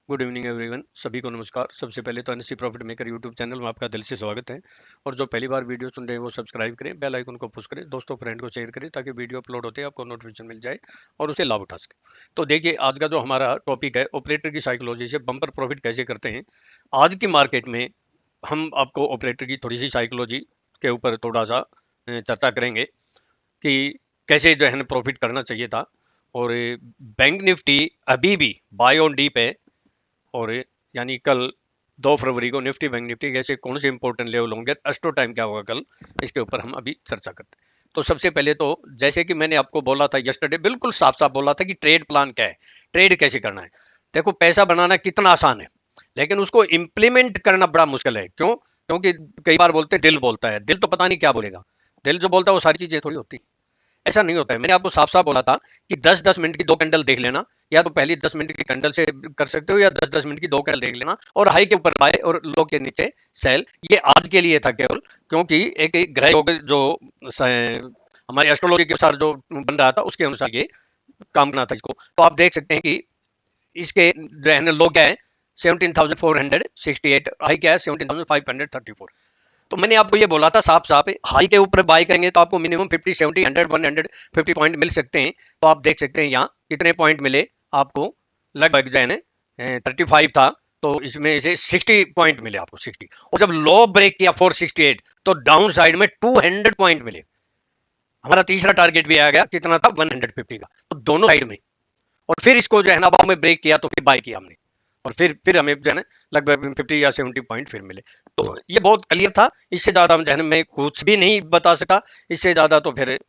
Good evening everyone, सभी को नमस्कार। सबसे पहले तो NSC profit maker YouTube channel में आपका दिल से स्वागत है। और जो पहली बार वीडियो सुन रहे हैं वो सब्सक्राइब करें, बेल आइकन को पुश करें, दोस्तों फ्रेंड को शेयर करें ताकि वीडियो अपलोड होते ही आपको नोटिफिकेशन मिल जाए और उसे लाभ उठा सके। तो देखिए, आज का जो हमारा टॉपिक है ऑपरेटर की साइकोलॉजी से बम्पर प्रॉफिट कैसे करते हैं। आज की मार्केट में हम आपको ऑपरेटर की थोड़ी सी साइकोलॉजी के ऊपर थोड़ा सा चर्चा करेंगे कि कैसे जो है प्रॉफिट करना चाहिए था। और बैंक निफ्टी अभी भी बाय ऑन डी पे, और यानी कल 2 फरवरी को निफ्टी बैंक निफ्टी कैसे कौन से इंपॉर्टेंट लेवल होंगे, एस्ट्रो टाइम क्या होगा कल, इसके ऊपर हम अभी चर्चा करते हैं। तो सबसे पहले तो जैसे कि मैंने आपको बोला था यस्टरडे, बिल्कुल साफ साफ बोला था कि ट्रेड प्लान क्या है, ट्रेड कैसे करना है। देखो, पैसा बनाना कितना आसान है, लेकिन उसको इम्प्लीमेंट करना बड़ा मुश्किल है। क्यों? क्योंकि कई बार बोलते हैं दिल बोलता है, दिल तो पता नहीं क्या बोलेगा। दिल जो बोलता है वो सारी चीजें थोड़ी होती है। ऐसा नहीं होता है। मैंने आपको साफ साफ बोला था कि 10-10 मिनट की 2 कैंडल देख लेना, या तो पहली 10 मिनट की कैंडल से कर सकते हो, या 10-10 मिनट की 2 कैंडल देख लेना और हाई के ऊपर बाय और लो के नीचे सेल। ये आज के लिए था केवल, क्योंकि एक ग्रह योग जो हमारी एस्ट्रोलॉजी के अनुसार जो बन रहा था उसके अनुसार ये काम करना था इसको। तो आप देख सकते हैं कि इसके जो है लो क्या है 17,468, हाई क्या है 17,534। तो मैंने आपको ये बोला था साफ साफ, हाई के ऊपर बाय करेंगे तो आपको मिनिमम 50, 70, 100, 150 पॉइंट मिल सकते हैं। तो आप देख सकते हैं यहाँ कितने पॉइंट मिले आपको, लगभग जो है ना 35 था, तो इसमें से 60 पॉइंट मिले आपको, 60। और जब लो ब्रेक किया 468, तो डाउन साइड में 200 पॉइंट मिले। हमारा तीसरा टारगेट भी आ गया, कितना था 150 का, तो दोनों साइड में। और फिर इसको जो है ना में ब्रेक किया तो फिर बाय किया हमने, और फिर हमें जो है ना लगभग 50 या 70 पॉइंट फिर मिले। तो ये बहुत क्लियर था। इससे ज्यादा हम जो है मैं कुछ भी नहीं बता सका। इससे ज्यादा तो फिर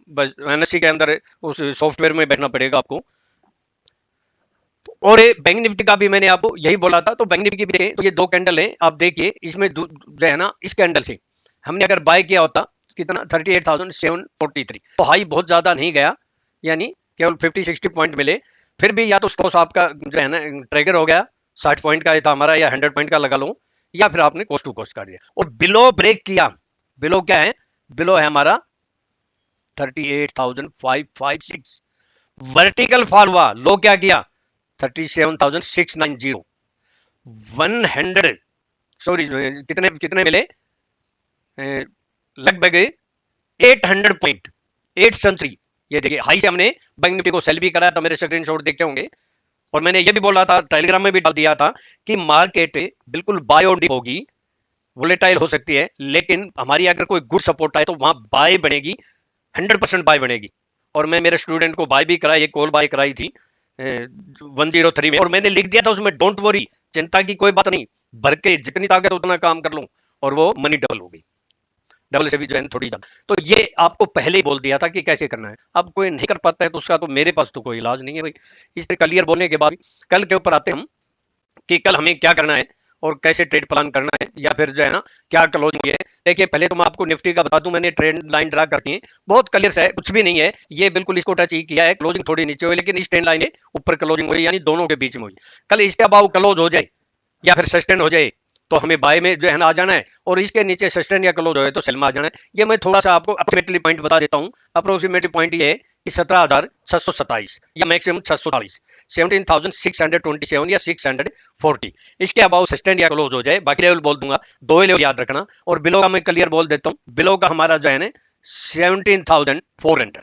बस एनएससी के अंदर उस सॉफ्टवेयर में बैठना पड़ेगा आपको। और बैंक निफ्टी का भी मैंने आपको यही बोला था। तो बैंक निफ्टी की भी देखें तो ये 2 कैंडल है, आप देखिए इसमें जो है ना, इस कैंडल से हमने अगर बाय किया होता कितना 38,743, तो हाई बहुत ज्यादा नहीं गया, यानी केवल 50-60 पॉइंट मिले। फिर भी या तो स्टॉप आपका जो है ना ट्रिगर हो गया, 60 पॉइंट का था हमारा, या 100 पॉइंट का लगा लो, या फिर आपने कॉस्ट टू कॉस्ट कर दिया और बिलो ब्रेक किया। बिलो क्या है? बिलो है हमारा 38,556। वर्टिकल फॉल हुआ, लो क्या किया 37,690। 100, सॉरी कितने कितने मिले, लगभग 800 पॉइंट, 873। ये देखिए, हाई से हमने बैंक निफ्टी को सेल भी कराया, तो मेरे स्क्रीनशॉट देखते होंगे। और मैंने ये भी बोला था, टेलीग्राम में भी डाल दिया था कि मार्केट बिल्कुल बाय और डिप होगी, वोलेटाइल हो सकती है, लेकिन हमारी अगर कोई गुड सपोर्ट आए तो वहां बाय बनेगी, 100% बाय बनेगी। और मैं मेरे स्टूडेंट को बाय भी कराई, एक कॉल बाय कराई थी 103 में, और मैंने लिख दिया था उसमें, डोंट वरी, चिंता की कोई बात नहीं, भर के जितनी ताकत उतना काम कर लो, और वो मनी डबल हो गई, डबल से भी जो है थोड़ी ज्यादा। तो ये आपको पहले ही बोल दिया था कि कैसे करना है। अब कोई नहीं कर पाता है तो उसका तो मेरे पास तो कोई इलाज नहीं है भाई। इससे क्लियर बोलने के बाद कल के ऊपर आते हम कि कल हमें क्या करना है और कैसे ट्रेड प्लान करना है, या फिर जो है ना क्या क्लोजिंग है। देखिए, पहले तो मैं आपको निफ्टी का बता दूं, मैंने ट्रेंड लाइन ड्रा करती है, बहुत क्लियर है, कुछ भी नहीं है। ये बिल्कुल इसको टच ही किया है, क्लोजिंग थोड़ी नीचे हुई, लेकिन इस ट्रेंड लाइन है ऊपर क्लोजिंग हुई, यानी दोनों के बीच में हुई। कल इसके अबाव क्लोज हो जाए या फिर सस्टेन हो जाए तो हमें बाय में जो है ना आ जाना है, और इसके नीचे सस्टेन या क्लोज हो तो सेल में आ जाना है। ये मैं थोड़ा सा आपको अप्रोक्सीमेटली पॉइंट बता देता हूं। अप्रोक्सीमेटली पॉइंट ये है कि 17,627 या मैक्सिमम 640, 17,627 या 640। इसके अबाउ सस्टेन या क्लोज हो जाए, बाकी लेवल बोल दूंगा, दो लेवल याद रखना। और बिलो का मैं क्लियर बोल देता हूं, बिलो का हमारा जो है ना 17,400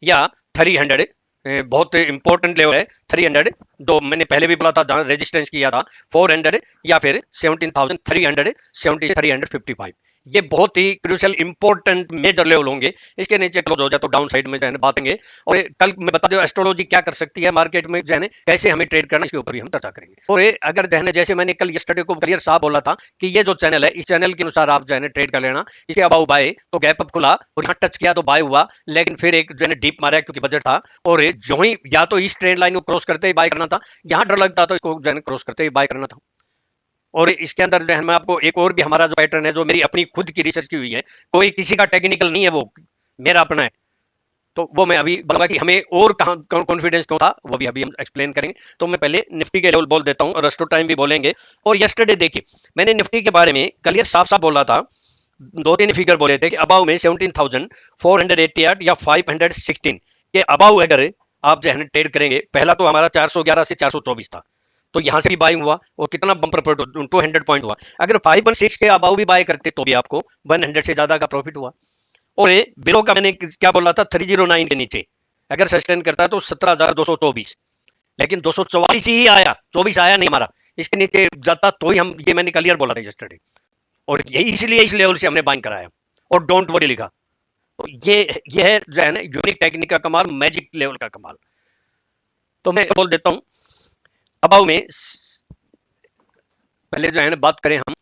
या 300, बहुत इंपॉर्टेंट लेवल है 300। दो मैंने पहले भी बोला था, जहां रेजिस्टेंस किया था 400 या फिर 17,370, 355। ये बहुत ही क्रूशियल इंपॉर्टेंट मेजर लेवल होंगे। इसके नीचे क्लोज हो जाए तो डाउन साइड में जो है बातेंगे। और कल मैं बता दूं एस्ट्रोलॉजी क्या कर सकती है मार्केट में, जो है कैसे हमें ट्रेड करना, इसके ऊपर भी हम चर्चा करेंगे। और अगर जो है जैसे मैंने कल यस्टरडे को क्लियर साहब बोला था कि ये जो चैनल है, इस चैनल के अनुसार आप जो है ट्रेड कर लेना। इसके अबाउ बाय तो गैप अप खुला और यहाँ टच किया तो बाय हुआ, लेकिन फिर एक जो है डीप मारा क्योंकि बजट था, और जो ही या तो इस ट्रेंड लाइन को क्रॉस करते ही बाय करना था, यहाँ डर लगता तो इसको जो है क्रॉस करते ही बाय करना था। और इसके अंदर जो है मैं आपको एक और भी हमारा जो पैटर्न है, जो मेरी अपनी खुद की रिसर्च की हुई है, कोई किसी का टेक्निकल नहीं है, वो मेरा अपना है। तो वो मैं अभी बोलूंगा कि हमें और कहां कॉन्फिडेंस क्यों था, वो भी अभी हम एक्सप्लेन करेंगे। तो मैं पहले निफ्टी के लेवल बोल देता हूं और रेस्ट ऑफ टाइम भी बोलेंगे। और यस्टरडे देखिए, मैंने निफ्टी के बारे में कल ये साफ साफ बोला था, 2-3 फिगर बोले थे कि अबाउ में 17,488 या 516 के अबाउ अगर आप जो है ट्रेड करेंगे, पहला तो हमारा 411 से 424 था, तो यहाँ से भी बाइंग हुआ और कितना बम्पर प्रॉफिट 200 पॉइंट हुआ। अगर 516 के अबाउ भी बाय करते तो भी आपको 100 से ज्यादा का प्रॉफिट हुआ। और ये बिलो का मैंने क्या बोला था 309 के नीचे अगर सस्टेन करता है तो 17,224, लेकिन 244 ही आया, 24 आया नहीं हमारा, इसके नीचे जाता तो ही हम, ये मैंने क्लियर बोला था यस्टरडे, और यही इसलिए इस लेवल से हमने बाइंग कराया और डोंट वरी लिखा। तो ये है जो है ना यूनिक टेक्निक का कमाल, मैजिक लेवल का कमाल। तो मैं बोल देता हूं अबाउ में पहले जो है ना बात करें हम,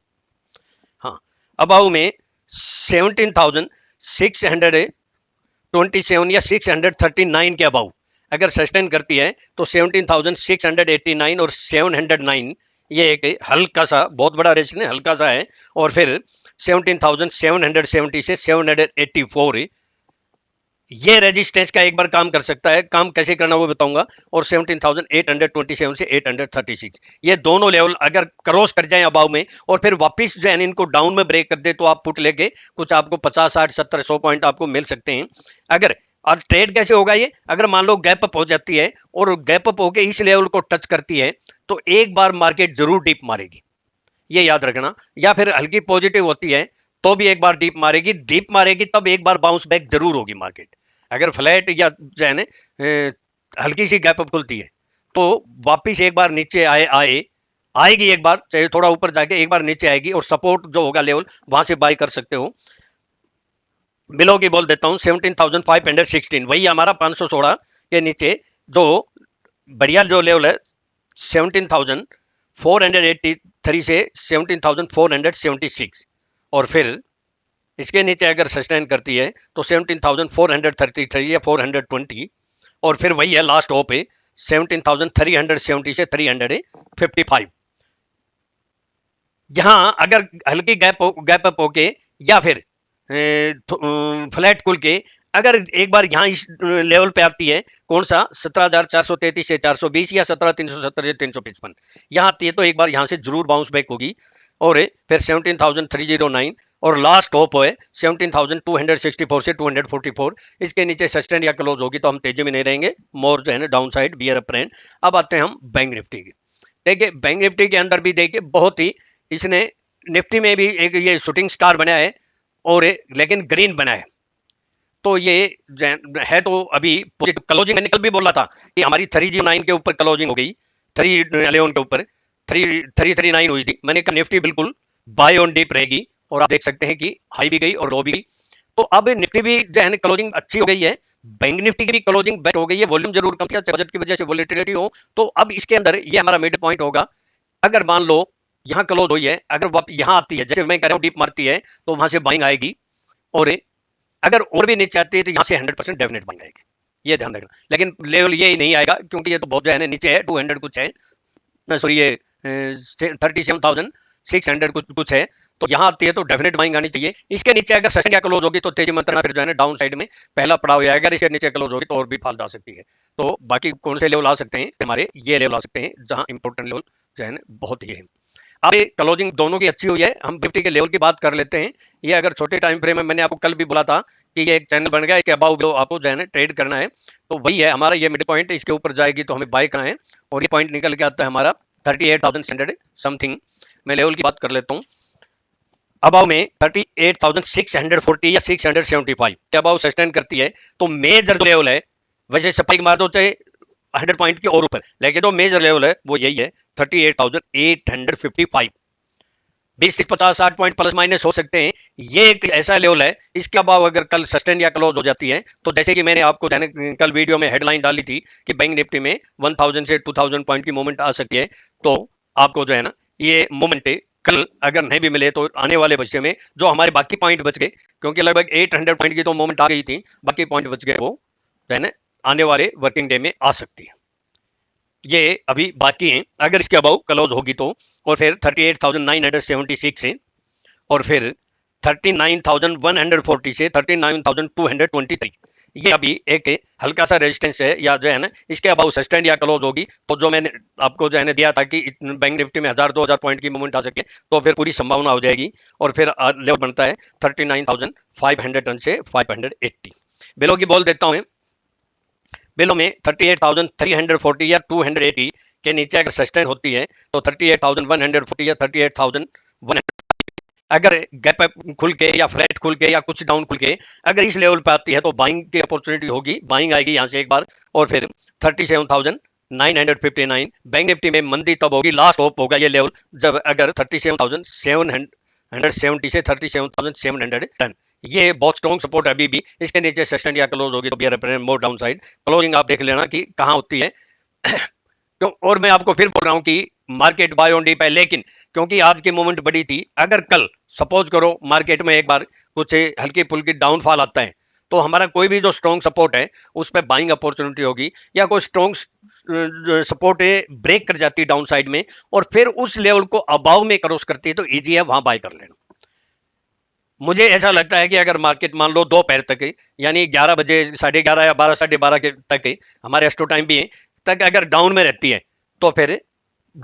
हाँ अबाउ में 17,627 या 639 के अबाउ अगर सस्टेन करती है तो 17,689 और 709 ये एक हल्का सा, बहुत बड़ा रेजिस्टेंस है, हल्का सा है। और फिर 17,770 से 784 ये रेजिस्टेंस का एक बार काम कर सकता है। काम कैसे करना वो बताऊंगा। और 17,827 से 836 ये दोनों लेवल अगर क्रॉस कर जाएं अबाव में और फिर वापस जो है इनको डाउन में ब्रेक कर दे तो आप पुट लेके कुछ आपको 50 60 70 100 पॉइंट आपको मिल सकते हैं। अगर और ट्रेड कैसे होगा ये, अगर मान लो गैप अप हो जाती है और गैप अप होके इस लेवल को टच करती है तो एक बार मार्केट जरूर डीप मारेगी, ये याद रखना। या फिर हल्की पॉजिटिव होती है तो भी एक बार डीप मारेगी, डीप मारेगी तब एक बार बाउंस बैक जरूर होगी मार्केट। अगर फ्लैट या जो है ना हल्की सी गैप अप खुलती है तो वापिस एक बार नीचे आएगी, एक बार चाहे थोड़ा ऊपर जाके एक बार नीचे आएगी और सपोर्ट जो होगा लेवल वहां से बाय कर सकते हो। बिलो की बोल देता हूं 17,516 वही हमारा 516 के नीचे जो बढ़िया जो लेवल है 17,483 से 17,476 और फिर इसके नीचे अगर सस्टेन करती है तो 17,433 या 420 और फिर वही है लास्ट होप है 17,370 से 355। यहां अगर हल्की गैप अप होके या फिर फ्लैट खुल के अगर एक बार यहां इस लेवल पे आती है, कौन सा 17,433 से 420 या 17,370 से 355 यहां आती है तो एक बार यहां से जरूर बाउंस बैक होगी। और फिर 17,309 और लास्ट होप है 17,264 से 244 इसके नीचे सस्टेन या क्लोज होगी तो हम तेजी में नहीं रहेंगे, मोर जो है ना down side beer up trend. अब आते हैं हम बैंक निफ्टी की। देखिए बैंक निफ्टी के अंदर भी देखिए बहुत ही इसने निफ्टी में भी एक ये शूटिंग स्टार बनाया है और लेकिन ग्रीन बना है। तो ये है तो अभी क्लोजिंग मैंने कल भी बोला था कि हमारी 309 के ऊपर क्लोजिंग हो गई, 311 के ऊपर 339 हुई थी। मैंने कहा निफ्टी बिल्कुल बाय ऑन डीप रहेगी और आप देख सकते हैं कि हाई भी गई और लो भी गई। तो अब निफ्टी भी जो है क्लोजिंग अच्छी हो गई है, बैंक निफ्टी की भी क्लोजिंग बेस्ट हो गई है, वॉल्यूम जरूर कम किया बजट की वजह से वोलेटिलिटी हो। तो अब इसके अंदर ये हमारा मिड पॉइंट होगा। अगर मान लो यहाँ क्लोज हुई है, अगर यहाँ आती है जैसे मैं कह रहा हूँ डीप मारती है तो वहां से बाइंग आएगी और अगर और भी नीचे आती है तो यहाँ से 100% डेफिनेट बाइंग आएगी, ये ध्यान रखना। लेकिन लेवल ये ही नहीं आएगा क्योंकि ये तो बहुत जो है नीचे है, 200 कुछ है, सॉरी ये 37,600 कुछ है। तो यहाँ आती है तो डेफिनेट बाइंग आनी चाहिए। इसके नीचे अगर सेशन या क्लोज होगी तो तेजी मंत्रणा फिर जो है डाउन साइड में पहला पड़ाव है। अगर इसके नीचे क्लोज होगी तो और भी फाल जा सकती है। तो बाकी कौन से लेवल आ सकते हैं, हमारे ये लेवल आ सकते हैं जहां इंपॉर्टेंट लेवल जो है बहुत ही है। अब क्लोजिंग दोनों की अच्छी हुई है, हम 50 के लेवल की बात कर लेते हैं। ये अगर छोटे टाइम फ्रेम में मैंने आपको कल भी बोला था कि ये एक चैनल बन गया, इसके अबाउ आपको जो है ना ट्रेड करना है तो वही है हमारा ये मिड पॉइंट। इसके ऊपर जाएगी तो हमें बाय करना है और ये पॉइंट निकल के आता है हमारा 38,600 समथिंग। मैं लेवल की बात कर लेता हूँ। अबाउ में 38,640 या 675 के अबाउ सस्टेन करती है तो मेजर लेवल है, वैसे स्पाइक मार दो चाहे 100 पॉइंट के और ऊपर, लेकिन जो मेजर लेवल है वो यही है 38,855। 20-50-60 पॉइंट प्लस माइनस हो सकते हैं, ये एक ऐसा लेवल है। इसके अबाव अगर कल सस्टेन या क्लोज हो जाती है तो जैसे कि मैंने आपको कल वीडियो में हेडलाइन डाली थी कि बैंक निफ्टी में 1000 से 2000 पॉइंट की मूवमेंट आ सकती है। तो आपको जो है ना ये मूवमेंट कल अगर नहीं भी मिले तो आने वाले भविष्य में जो हमारे बाकी पॉइंट बच गए, क्योंकि लगभग 800 पॉइंट की तो मूवमेंट आ गई थी, बाकी पॉइंट बच गए, वो जो है ना आने वाले वर्किंग डे में आ सकती है। ये अभी बाकी हैं अगर इसके अबाउ क्लोज होगी तो। और फिर 38,976 से और फिर 39,140 से 39,223 ये अभी एक हल्का सा रेजिस्टेंस है या जो है ना इसके अबाउ सस्टेंड या क्लोज होगी तो जो मैंने आपको जो है ना दिया था कि बैंक निफ्टी में 1000-2000 पॉइंट की मूवमेंट आ सके तो फिर पूरी संभावना हो जाएगी। और फिर लेवल बनता है 39,500 से 580। बिलो की बोल देता हूँ बिलो में 38,340 या 280 के नीचे अगर सस्टेन होती है तो 38,140 या 38,100, अगर गैप खुल के या फ्लैट खुल के या कुछ डाउन खुल के अगर इस लेवल पे आती है तो बाइंग की अपॉर्चुनिटी होगी, बाइंग आएगी यहाँ से एक बार, और फिर 37,959 बैंक निफ्टी में मंदी तब होगी, लास्ट होप होगा ये लेवल जब अगर 37,770 से 37,710, ये बहुत स्ट्रॉन्ग सपोर्ट है अभी भी, इसके नीचे सस्टेन या क्लोज होगी तो bear represent more down side, closing आप देख लेना कि कहाँ होती है। क्यों, और मैं आपको फिर बोल रहा हूँ कि मार्केट बाय ऑन डीप है, लेकिन क्योंकि आज की मूवमेंट बड़ी थी, अगर कल सपोज करो मार्केट में एक बार कुछ हल्की फुल्की डाउनफॉल आता है तो हमारा कोई भी जो स्ट्रॉन्ग सपोर्ट है उस पर बाइंग अपॉर्चुनिटी होगी, या कोई स्ट्रॉन्ग सपोर्ट ब्रेक कर जाती है डाउन साइड में और फिर उस लेवल को अबाव में क्रॉस करती है तो इजी है वहां बाय कर लेना। मुझे ऐसा लगता है कि अगर मार्केट मान लो दोपहर तक यानी 11 बजे 11:30 या 12 12:30 के तक हमारे एस्टो टाइम भी है तक अगर डाउन में रहती है तो फिर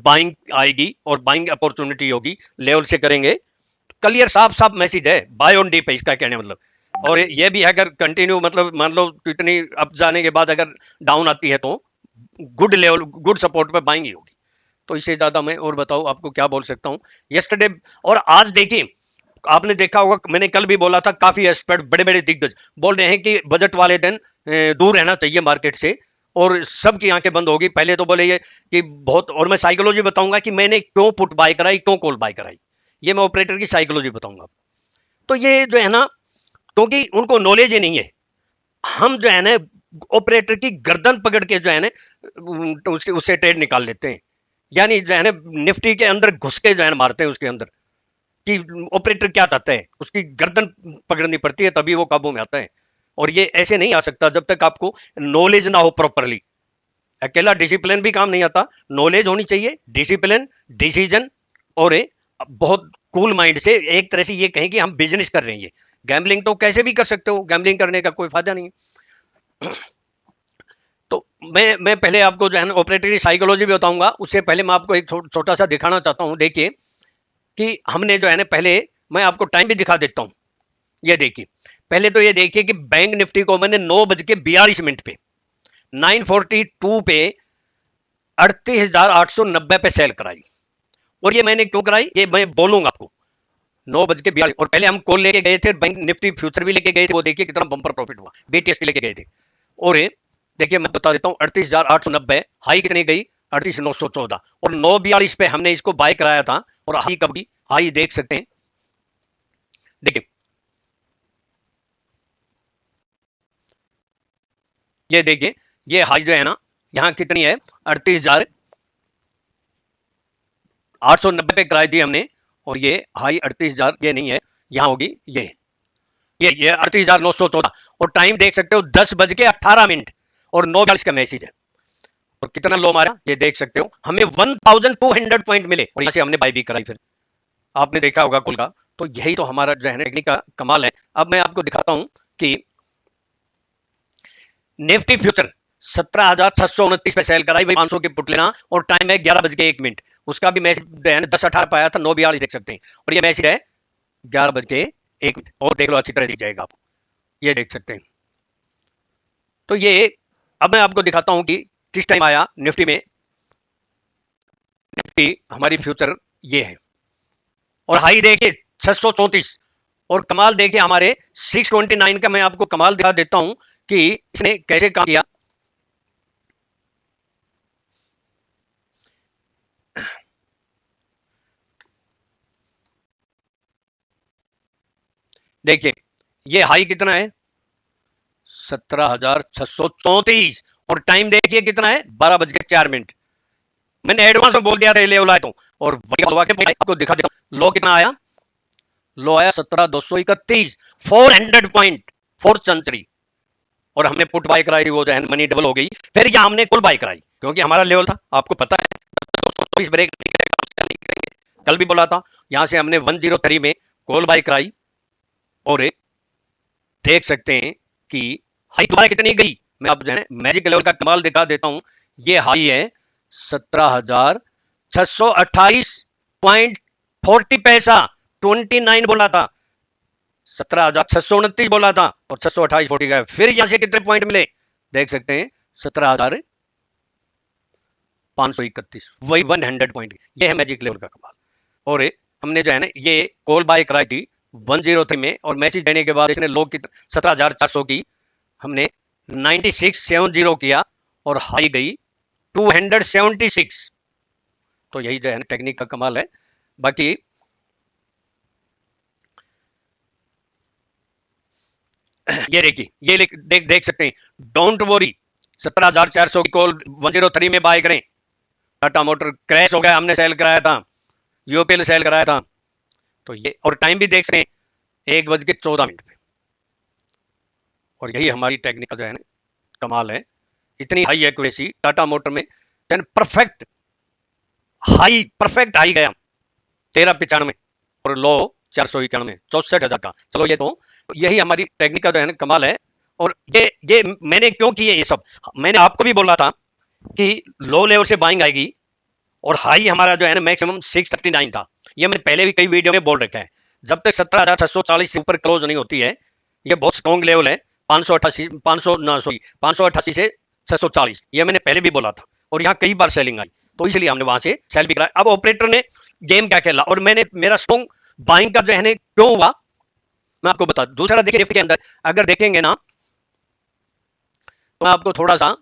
बाइंग आएगी और बाइंग अपॉर्चुनिटी होगी, लेवल से करेंगे। क्लियर साफ साफ मैसेज है, बाय ऑन डीप है इसका कहने मतलब। और ये भी अगर कंटिन्यू मतलब मान लो कितनी अप जाने के बाद अगर डाउन आती है तो गुड लेवल गुड सपोर्ट पे बाइंग ही होगी। तो इससे ज्यादा मैं और बताऊं आपको क्या बोल सकता हूं। यस्टरडे और आज देखिए, आपने देखा होगा मैंने कल भी बोला था, काफी एक्सपर्ट बड़े बड़े दिग्गज बोल रहे हैं कि बजट वाले दिन दूर रहना चाहिए मार्केट से और सबकी आंखें बंद होगी। पहले तो बोले ये कि बहुत, और मैं साइकोलॉजी बताऊंगा कि मैंने क्यों पुट बाय कराई क्यों कॉल बाय कराई, ये मैं ऑपरेटर की साइकोलॉजी बताऊंगा। तो ये जो है ना, क्योंकि उनको नॉलेज ही नहीं है, हम जो है ना ऑपरेटर की गर्दन पकड़ के जो है ना उससे ट्रेड निकाल लेते हैं, यानी जो है ना निफ्टी के अंदर घुस के जो है ना मारते हैं उसके अंदर कि ऑपरेटर क्या चाहता है, उसकी गर्दन पकड़नी पड़ती है तभी वो काबू में आता है। और ये ऐसे नहीं आ सकता जब तक आपको नॉलेज ना हो प्रॉपरली। अकेला डिसिप्लिन भी काम नहीं आता, नॉलेज होनी चाहिए, डिसिप्लिन, डिसीजन, और बहुत कूल माइंड से एक तरह से ये कहें कि हम बिजनेस कर रहे हैं। ये गैम्बलिंग तो कैसे भी कर सकते हो, गैम्बलिंग करने का कोई फायदा नहीं है। तो मैं पहले आपको जो है ना ऑपरेटर की साइकोलॉजी भी बताऊंगा, उससे पहले मैं आपको एक छोटा सा दिखाना चाहता हूं। देखिए कि हमने जो है ना पहले मैं आपको टाइम भी दिखा देता हूं। ये देखिए, पहले तो ये देखिए कि बैंक निफ्टी को मैंने 9:42 पे 942 पे 38,890 पे सेल कराई। और ये मैंने क्यों कराई ये मैं बोलूंगा आपको। 9:42 और पहले हम कॉल लेके गए थे, बैंक निफ्टी फ्यूचर भी लेके गए थे, वो देखिए कितना बम्पर प्रॉफिट हुआ, बीटीएस लेके गए थे। और देखिए मैं बता देता हूँ 38,890, हाई कितनी गई 38,914, और 9:42 पे हमने इसको बाय कराया था। और हाई कभी, हाई देख सकते हैं, देखिए ये देखिए, ये हाई जो है ना यहाँ कितनी है 38,890 पे कराई थी हमने, और ये हाई 38,000 ये नहीं है, यहाँ होगी ये 38,914, और टाइम देख सकते हो 10:18 और 9:42 का मैसेज है। और कितना लो मारा ये देख सकते हो, हमें 1200 पॉइंट मिले और यहाँ से हमने बाय भी कराई। फिर आपने देखा होगा कुल का, तो यही तो हमारा जो है टेक्निक का कमाल है। अब मैं आपको दिखाता हूं कि निफ्टी फ्यूचर 17,629 पे सेल कराई भाई, 500 की पुट लेना, और टाइम है 11:01, उसका भी मैसेज 10:18 पे आया था, 9:42 देख सकते हैं, और ये मैसेज है 11:01, और देख लो अच्छी तरह दिख जाएगा आपको, ये देख सकते हैं। तो ये अब मैं आपको दिखाता हूं कि किस टाइम आया निफ्टी में, निफ्टी हमारी फ्यूचर ये है, और हाई देखिए 634, और कमाल देखिए हमारे 629 का। मैं आपको कमाल दिखा देता हूं कि इसने कैसे काम किया। देखिए ये हाई कितना है 17,634, और टाइम देखिए कितना है 12:04। मैंने एडवांस में बोल दिया था लेवल आए तो, और आपको दिखा देता हूं लो कितना आया, लो आया 17,231, 400 पॉइंट, फोर्थ सेंचुरी, और हमने पुट बाय कराई, वो जो है मनी डबल हो गई। फिर यहाँ हमने कॉल बाय कराई क्योंकि हमारा लेवल था, आपको पता है 224 ब्रेक करेंगे, कल भी बोला था। यहां से हमने 103 में कॉल बाय कराई, और देख सकते हैं कि हाई दोबारा कितनी गई। मैं अब जो है मैजिक लेवल का कमाल दिखा देता हूं, ये हाई है 17,628.40 29 बोला था, 17,629 बोला था, और 628.40 गया। फिर यहां से कितने पॉइंट मिले देख सकते हैं 17,531, वही 100 पॉइंट। ये है मैजिक लेवल का कमाल। और हमने जो है ना ये कॉल बाय कराई थी 103 में, और मैसेज देने के बाद इसने लो की 17,400 की, हमने 9670 किया और हाई गई 276। तो यही जो है ना टेक्निक का कमाल है। बाकी ये देखिए, ये देख सकते हैं, डोंट वरी 17,400 की कॉल 103 में बाय करें। टाटा मोटर क्रैश हो गया, हमने सेल कराया था, यूपीएल सेल कराया था। तो ये, और टाइम भी देख सकते हैं 1:14 पे। और यही हमारी टेक्निकल जो है ना कमाल है। इतनी हाई एक्यूरेसी टाटा मोटर में, परफेक्ट हाई गया 1395 और लो 491, 64,000 का। चलो ये तो यही हमारी टेक्निकल जो है ना कमाल है। और ये मैंने क्यों किए ये सब, मैंने आपको भी बोला था कि लो लेवल से बाइंग आएगी, और हाई हमारा जो है ना मैक्सिमम 639 था। ये मैंने पहले भी कई वीडियो में बोल रखा है। जब तक 17,640 से ऊपर क्लोज नहीं होती है, ये बहुत स्ट्रॉन्ग लेवल है। 588 से 640, ये मैंने पहले भी बोला था, और यहाँ कई बार सेलिंग आई, तो इसलिए हमने वहां से सेल भी कराया। अब ऑपरेटर ने गेम क्या खेला, और मैंने मेरा स्ट्रॉन्ग बाइंग का जो है क्यों हुआ, मैं आपको बता। दूसरा देखिए निफ्टी के अंदर अगर देखेंगे ना, तो मैं आपको थोड़ा सा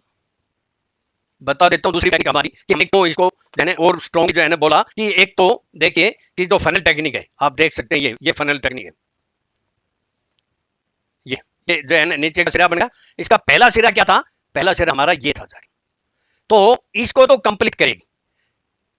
बता देता हूं दूसरी टेक्निक हमारी कि हमने क्यों इसको जो है और स्ट्रॉन्ग जो है बोला। कि एक तो देखिए कि जो फनल टेक्निक है, आप देख सकते हैं ये फनल टेक्निक है। ये जो है नीचे का सिरा बन गया, इसका पहला सिरा क्या था, पहला सिरा हमारा ये था जारी, तो इसको तो कंप्लीट करेगी।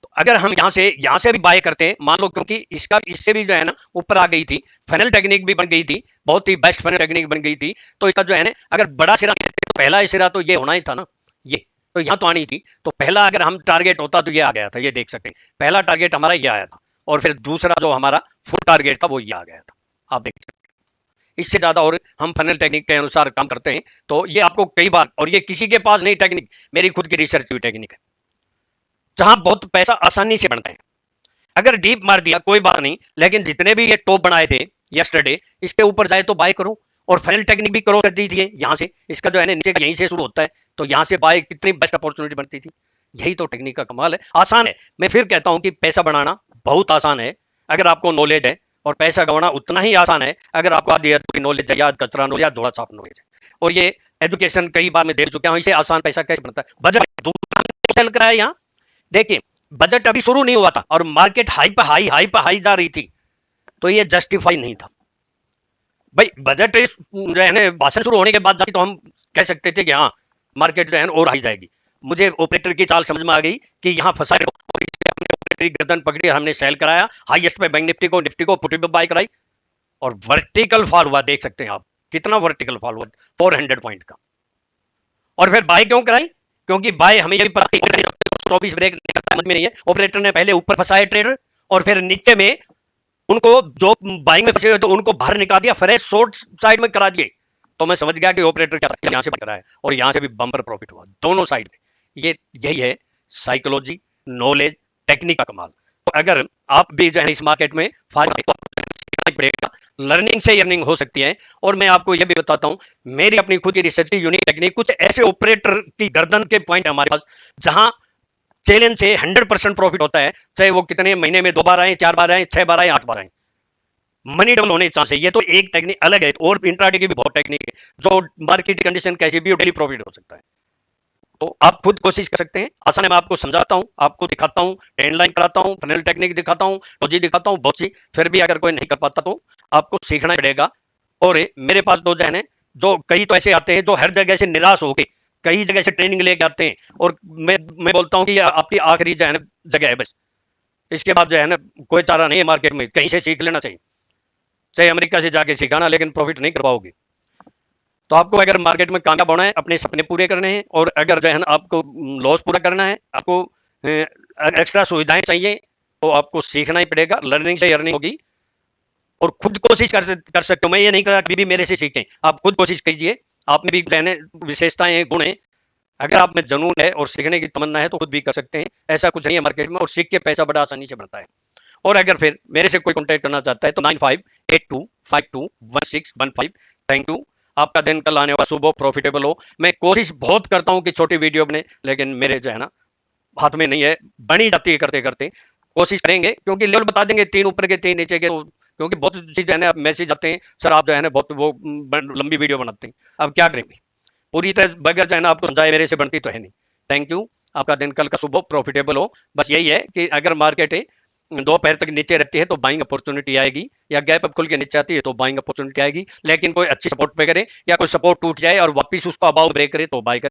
तो अगर हम यहां से भी बाय करते हैं, मान लो, क्योंकि इसका इससे भी जो है ना ऊपर आ गई थी, फनल टेक्निक भी बन गई थी, बहुत ही बेस्ट फनल टेक्निक बन गई थी। तो इसका जो है ना अगर बड़ा सिरा, तो पहला सिरा तो ये होना ही था ना, ये तो यहां तो आनी थी। तो पहला अगर हम टारगेट होता तो ये आ गया था, ये देख सकते हैं पहला टारगेट हमारा ये आया था, और फिर दूसरा जो हमारा फुल टारगेट था वो ये आ गया था, आप देख सकते हैं। इससे ज्यादा और हम फनल टेक्निक के अनुसार काम करते हैं, तो ये आपको कई बार, और ये किसी के पास नहीं टेक्निक, मेरी खुद की रिसर्च हुई टेक्निक है, जहां बहुत पैसा आसानी से बनता है। अगर डीप मार दिया कोई बात नहीं, लेकिन जितने भी ये टॉप बनाए थे यस्टरडे, इसके ऊपर जाए तो बाय करो, और फनल टेक्निक भी करो कर दीजिए। यहां से इसका जो है नीचे यहीं से शुरू होता है, तो यहां से बाय कितनी बेस्ट अपॉर्चुनिटी बनती थी। यही तो टेक्निक का कमाल है। आसान है, मैं फिर कहता हूं कि पैसा बनाना बहुत आसान है अगर आपको नॉलेज है, और पैसा गंवाना उतना ही आसान है अगर आपको आधी की नॉलेज है, या कचरा नॉलेज, या जोड़ा छाप नॉलेज है। और ये एजुकेशन कई बार मैं दे चुका हूं, इसे आसान पैसा कैसे बनता है। बजट दूसरा कराया यहाँ, देखिए बजट अभी शुरू नहीं हुआ था, और मार्केट हाई पे हाई जा रही थी, तो ये जस्टिफाई नहीं था भाई। बजट जो है ना भाषण शुरू होने के बाद तो हम कह सकते थे कि हाँ मार्केट जो है और हाई जाएगी। मुझे ऑपरेटर की चाल समझ में आ गई कि यहाँ फंसा है, और इसलिए हमने ऑपरेटर की गर्दन पकड़ी, हमने सेल कराया हाईएस्ट पे बैंक निफ्टी को पुट पे बाय कराई, और वर्टिकल फॉल हुआ, देख सकते हैं आप कितना वर्टिकल फॉल हुआ 400 पॉइंट का। और फिर बाय क्यों कराई, क्योंकि बाय हमें ये भी पता है 24 ब्रेक समझ में नहीं है। ऑपरेटर ने पहले ऊपर फंसाया ट्रेडर, और फिर नीचे में उनको जो बाइंग में फंसे हुए तो उनको बाहर निकाल दिया, फ्रेश शॉर्ट साइड में करा दिए। तो मैं समझ गया कि ऑपरेटर क्या यहां से करा है, और यहां से भी बम्पर प्रॉफिट हुआ दोनों साइड में। ये यही है साइकोलॉजी, नॉलेज, टेक्निक का कमाल। तो अगर आप भी जो है इस मार्केट में पड़ेगा, लर्निंग से अर्निंग हो सकती है। और मैं आपको यह भी बताता हूं, मेरी अपनी खुद की रिसर्च की यूनिक टेक्निक, कुछ ऐसे ऑपरेटर की गर्दन के पॉइंट हमारे पास जहां चैलेंज से 100% प्रॉफिट होता है, चाहे वो कितने महीने में 2 बार आए, 4 बार आए, 6 बार आए, 8 बार आए, मनी डबल होने चांस है। ये तो एक टेक्निक अलग है, और इंट्राडे की भी बहुत टेक्निक है, जो मार्केट कंडीशन कैसी भी डेली प्रॉफिट हो सकता है। तो आप खुद कोशिश कर सकते हैं। आसान है, मैं आपको समझाता हूं, आपको दिखाता हूं, ट्रेंड लाइन कराता हूं, फनल टेक्निक दिखाता हूं, लॉजी दिखाता हूं, बहुत सी। फिर भी अगर कोई नहीं कर पाता तो आपको सीखना पड़ेगा। और मेरे पास दो जन है, जो कई तो ऐसे आते हैं जो हर जगह से निराश होके कई जगह से ट्रेनिंग लेके आते हैं, और मैं बोलता हूं कि आपकी आखिरी जो है ना जगह है बस, इसके बाद जो है ना कोई चारा नहीं है मार्केट में, कहीं से सीख लेना चाहिए, चाहे अमेरिका से जाके सिखाना, लेकिन प्रॉफिट नहीं कर पाओगे। तो आपको अगर मार्केट में कामयाब होना है, अपने सपने पूरे करने हैं, और अगर जो है ना आपको लॉस पूरा करना है, आपको एक्स्ट्रा सुविधाएं चाहिए, तो आपको सीखना ही पड़ेगा। लर्निंग से अर्निंग होगी, और खुद कोशिश कर सकते हो। मैं ये नहीं कहा कभी भी मेरे से सीखें, आप खुद कोशिश कीजिए। आप में भी रहने विशेषताएं हैं, गुण हैं, अगर आप में जुनून है और सीखने की तमन्ना है तो खुद भी कर सकते हैं। ऐसा कुछ नहीं है मार्केट में, और सीख के पैसा बड़ा आसानी से बढ़ता है। और अगर फिर मेरे से कोई कॉन्टैक्ट करना चाहता है तो 9582521615। Thank you. आपका दिन कल आने वाला शुभ हो, प्रॉफिटेबल हो। मैं कोशिश बहुत करता हूं कि छोटी वीडियो बने, लेकिन मेरे जो है ना हाथ में नहीं है, बनी जाती है करते करते। कोशिश करेंगे, क्योंकि लेवल बता देंगे 3 ऊपर के 3 नीचे के, क्योंकि बहुत सी जो है ना मैसेज आते हैं, सर आप जो है ना बहुत वो लंबी वीडियो बनाते हैं। अब क्या करेंगे, पूरी तरह बगैर जो है ना आपको समझाए मेरे से बनती तो है नहीं। थैंक यू, आपका दिन कल का शुभ हो, प्रॉफिटेबल हो। बस यही है कि अगर मार्केट है 2 पैर तक नीचे रहती है तो बाइंग अपॉर्चुनिटी आएगी, या गैप अप खुल के नीचे आती है तो बाइंग अपॉर्चुनिटी आएगी। लेकिन कोई अच्छी सपोर्ट पे करे, या कोई सपोर्ट टूट जाए और वापिस उसको अबाउ ब्रेक करे तो बाय करे।